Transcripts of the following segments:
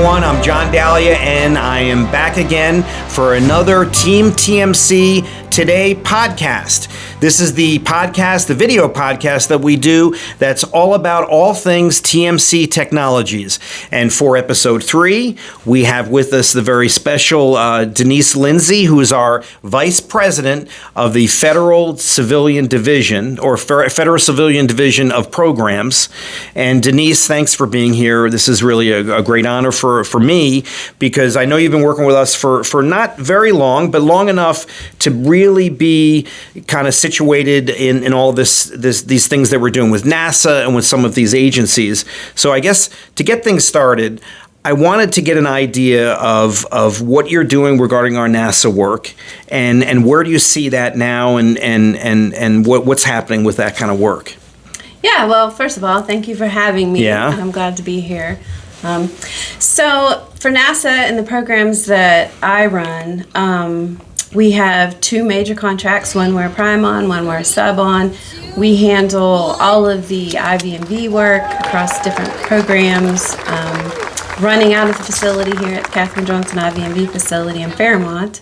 everyone. I'm John Dahlia, and I am back again for another Team TMC Today podcast. This is the podcast, the video podcast that we do that's all about all things TMC technologies. And for episode 3, we have with us the very special Denise Lindsey, who is our Vice President of the Federal Civilian Division, or Federal Civilian Division of Programs. And Denise, thanks for being here. This is really a great honor for me, because I know you've been working with us for not very long, but long enough to really be kind of situated in all these things that we're doing with NASA and with some of these agencies. So I guess to get things started, I wanted to get an idea of what you're doing regarding our NASA work, and where do you see that now, and what's happening with that kind of work. Yeah, well, first of all, thank you for having me. Yeah. I'm glad to be here. So for NASA and the programs that I run, we have 2 major contracts, one we're prime on, one we're sub on. We handle all of the IV&V work across different programs, running out of the facility here at the Katherine Johnson IV&V facility in Fairmont.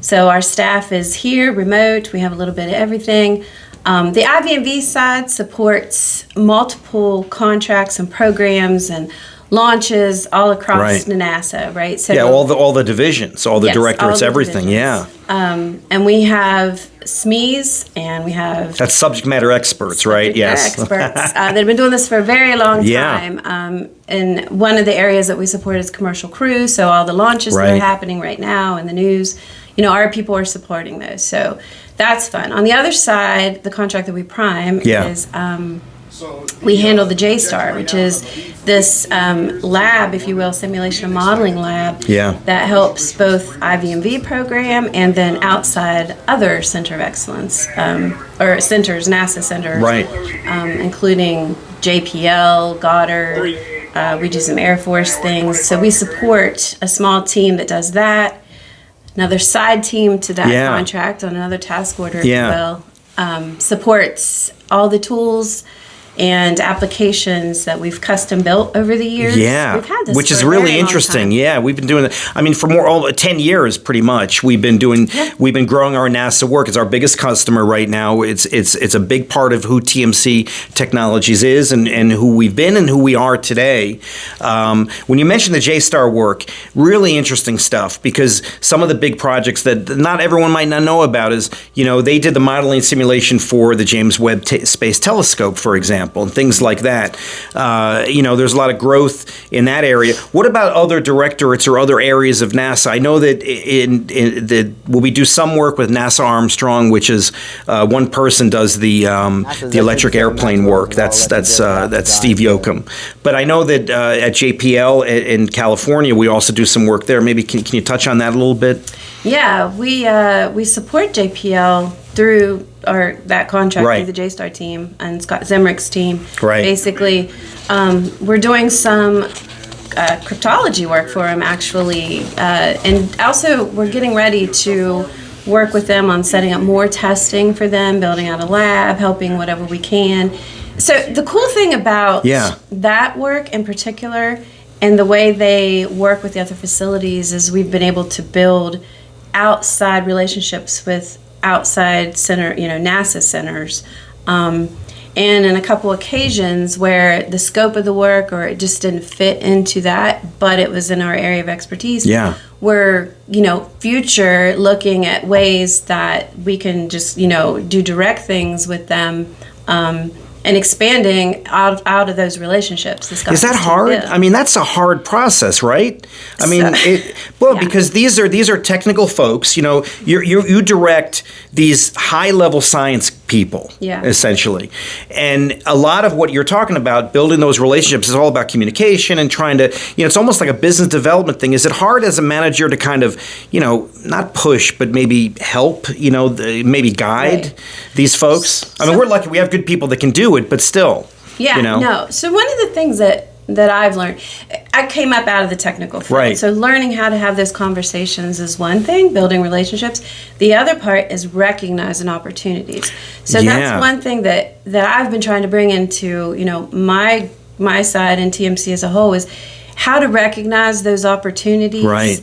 So our staff is here, remote. We have a little bit of everything. The IV&V side supports multiple contracts and programs and launches all across the NASA, right? So yeah, all the divisions, all the directorates, everything, divisions. And we have SMEs, and we have... That's subject matter experts, right? Yes. Experts. They've been doing this for a very long time. And one of the areas that we support is commercial crew, so all the launches that are happening right now in the news, our people are supporting those. So that's fun. On the other side, the contract that we prime is... we handle the JSTAR, which is this lab, if you will, simulation and modeling lab that helps both IV&V program and then outside other center of excellence, or centers, NASA centers, including JPL, Goddard. We do some Air Force things. So we support a small team that does that, another side team to that contract on another task order as well, supports all the tools and applications that we've custom built over the years. Yeah, we've had this which is really interesting. Yeah, we've been doing it. I mean, for all 10 years, pretty much. We've been growing our NASA work. It's our biggest customer right now. It's a big part of who TMC Technologies is and who we've been and who we are today. When you mention the JSTAR work, really interesting stuff, because some of the big projects that not everyone might not know about is, they did the modeling simulation for the James Webb Space Telescope, for example, and things like that. There's a lot of growth in that area. What about other directorates or other areas of NASA? I know that we do some work with NASA Armstrong, which is one person does the electric airplane work. That's Steve Yoakum. But I know that at JPL in California, we also do some work there. Maybe can you touch on that a little bit? Yeah, we support JPL through that contract through the JSTAR team and Scott Zimrick's team. Basically, we're doing some cryptology work for him, actually, and also we're getting ready to work with them on setting up more testing for them, building out a lab, helping whatever we can. So the cool thing about that work in particular and the way they work with the other facilities is we've been able to build outside relationships with outside center, NASA centers, and in a couple occasions where the scope of the work or it just didn't fit into that, but it was in our area of expertise. We're future looking at ways that we can just do direct things with them. And expanding out of those relationships. Is that hard? I mean, that's a hard process, right? I mean, because these are technical folks. You direct these high-level science people, essentially. And a lot of what you're talking about, building those relationships, is all about communication and trying to, it's almost like a business development thing. Is it hard as a manager to kind of, not push, but maybe help, maybe guide these folks? I mean, we're lucky we have good people that can do it, but still. No. So one of the things that I've learned, I came up out of the technical field. So learning how to have those conversations is one thing, building relationships. The other part is recognizing opportunities. So that's one thing that I've been trying to bring into, my side and TMC as a whole is how to recognize those opportunities. Right.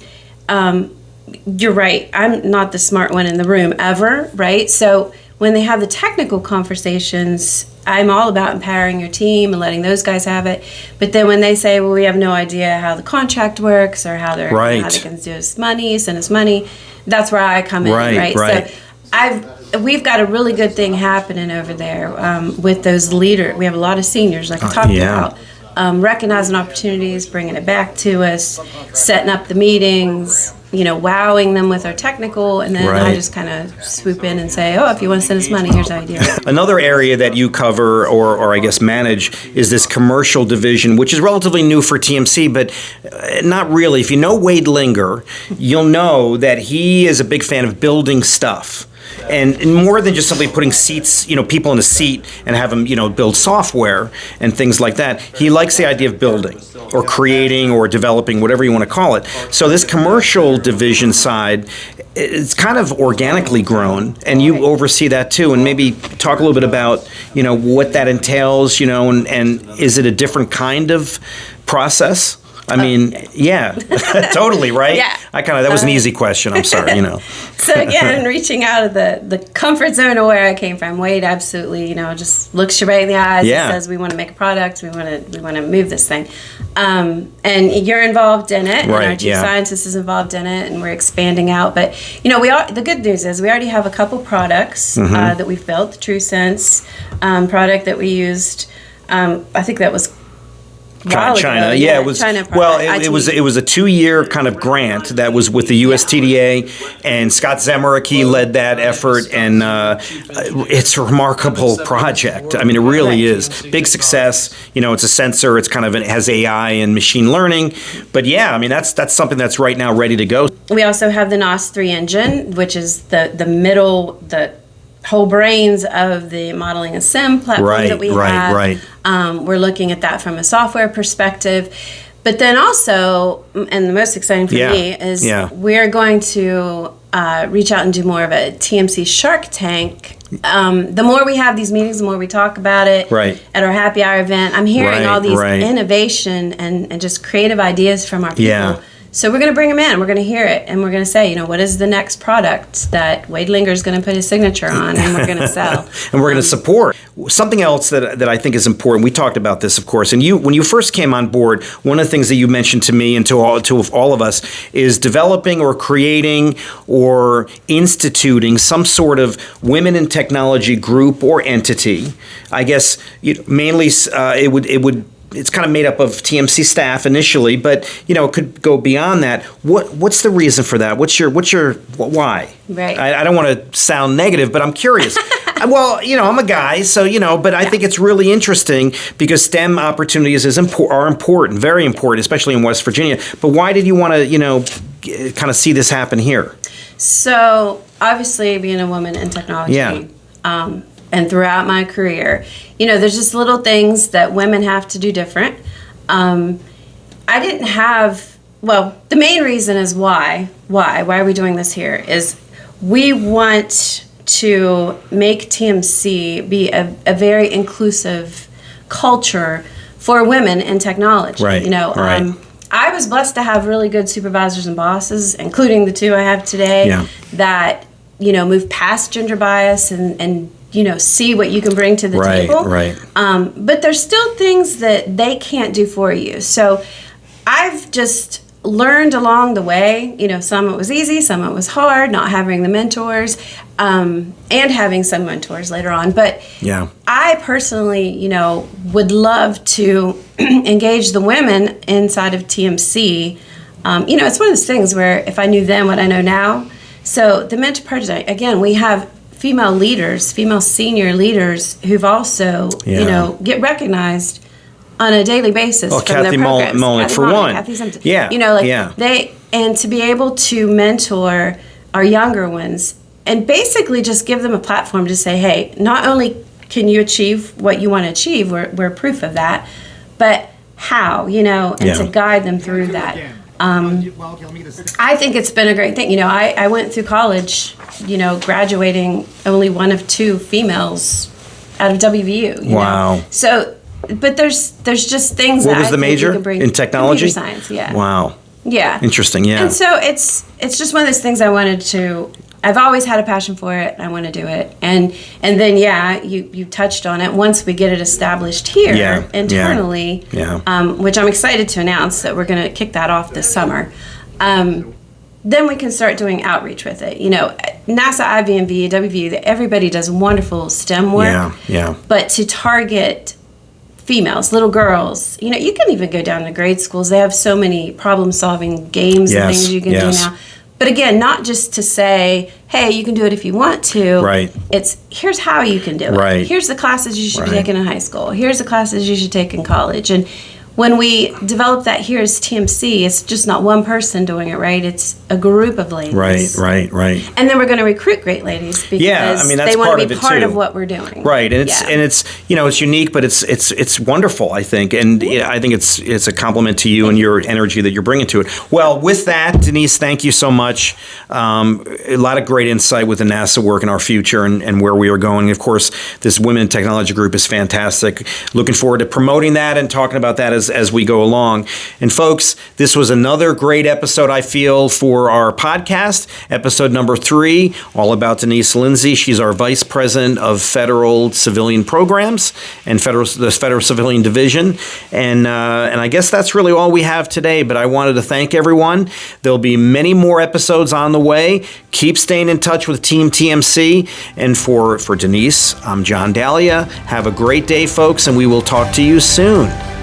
You're right. I'm not the smart one in the room ever, right? So when they have the technical conversations, I'm all about empowering your team and letting those guys have it. But then when they say, well, we have no idea how the contract works or how they're how they can send us money, that's where I come in, right? So we've got a really good thing happening over there with those leaders. We have a lot of seniors, like I talked about. Recognizing opportunities, bringing it back to us, setting up the meetings, wowing them with our technical, and then I just kind of swoop in and say, oh, if you want to send us money, here's how you do it. Another area that you cover, or I guess manage, is this commercial division, which is relatively new for TMC, but not really. If you know Wade Linger, you'll know that he is a big fan of building stuff. And more than just simply putting seats, people in a seat and have them, build software and things like that. He likes the idea of building or creating or developing, whatever you want to call it. So this commercial division side, it's kind of organically grown, and you oversee that too. And maybe talk a little bit about, what that entails, and is it a different kind of process? I mean, yeah, totally, right? Yeah. That was an easy question. I'm sorry, So again, reaching out of the comfort zone of where I came from, Wade absolutely, just looks you right in the eyes and says, we want to make a product, we want to move this thing. And you're involved in it, and our chief scientist is involved in it, and we're expanding out. But, the good news is we already have a couple products that we've built. The TrueSense product that we used, I think that was China. Yeah, it was. China well, it was a 2-year kind of grant that was with the USTDA, and Scott Zemerick, he led that effort, and it's a remarkable project. I mean, it really is. Big success. It's a sensor. It's it has AI and machine learning. But yeah, I mean, that's something that's right now ready to go. We also have the NOS3 engine, which is the whole brains of the modeling and sim platform that we have. We're looking at that from a software perspective. But then also, and the most exciting for me is we're going to reach out and do more of a TMC Shark Tank. The more we have these meetings, the more we talk about it. At our happy hour event, I'm hearing all these innovation and just creative ideas from our people. So we're going to bring them in, we're going to hear it, and we're going to say, what is the next product that Wade Linger is going to put his signature on, and we're going to sell. And we're going to support. Something else that I think is important, we talked about this, of course, and when you first came on board, one of the things that you mentioned to me and to all of us is developing or creating or instituting some sort of women in technology group or entity. I guess mainly it's kind of made up of TMC staff initially, but it could go beyond that. What's the reason for that? What's your why? Right. I don't want to sound negative, but I'm curious. Well, I'm a guy, so but I think it's really interesting because STEM opportunities are important, very important, especially in West Virginia. But why did you want to kind of see this happen here? So obviously, being a woman in technology. And throughout my career, there's just little things that women have to do different. I didn't have, the main reason is why are we doing this here is we want to make TMC be a very inclusive culture for women in technology. I was blessed to have really good supervisors and bosses, including the two I have today, that, move past gender bias and see what you can bring to the table. But there's still things that they can't do for you. So I've just learned along the way, some it was easy, some it was hard, not having the mentors, and having some mentors later on. But I personally, would love to engage the women inside of TMC. It's one of those things where if I knew then what I know now. So the mentor project, again, we have female leaders, female senior leaders who've also, get recognized on a daily basis from Kathy their programs. Mullen, for one. Kathy Simpson. And to be able to mentor our younger ones and basically just give them a platform to say, hey, not only can you achieve what you want to achieve, we're proof of that, but how, and to guide them through that. I think it's been a great thing. I went through college, graduating only one of two females out of WVU. Wow. So but there's just things. What was the major in technology? Computer science. Yeah. Wow. Yeah. Interesting. Yeah. And so it's just one of those things I wanted to. I've always had a passion for it. I want to do it, and then you touched on it. Once we get it established here internally, which I'm excited to announce that we're going to kick that off this summer. Then we can start doing outreach with it. You know, NASA, IV&V, WVU, everybody does wonderful STEM work. Yeah. But to target females, little girls, you know, you can even go down to grade schools. They have so many problem-solving games and things you can do now. But again, not just to say, hey, you can do it if you want to. Right. It's, here's how you can do it. Right. Here's the classes you should be taking in high school. Here's the classes you should take in college. And when we develop that here as TMC, it's just not one person doing it, right? It's a group of ladies. Right. And then we're going to recruit great ladies because they want to be part of what we're doing. Right, and it's you know, it's unique, but it's wonderful, I think, and I think it's a compliment to you and your energy that you're bringing to it. Well, with that, Denise, thank you so much. A lot of great insight with the NASA work in our future and where we are going. Of course, this Women in Technology group is fantastic. Looking forward to promoting that and talking about that as we go along. And folks, this was another great episode, I feel, for our podcast, episode number 3, all about Denise Lindsey. She's our Vice President of Federal Civilian Programs and the Federal Civilian Division. And I guess that's really all we have today, but I wanted to thank everyone. There'll be many more episodes on the way. Keep staying in touch with Team TMC. And for Denise, I'm John Dahlia. Have a great day, folks, and we will talk to you soon.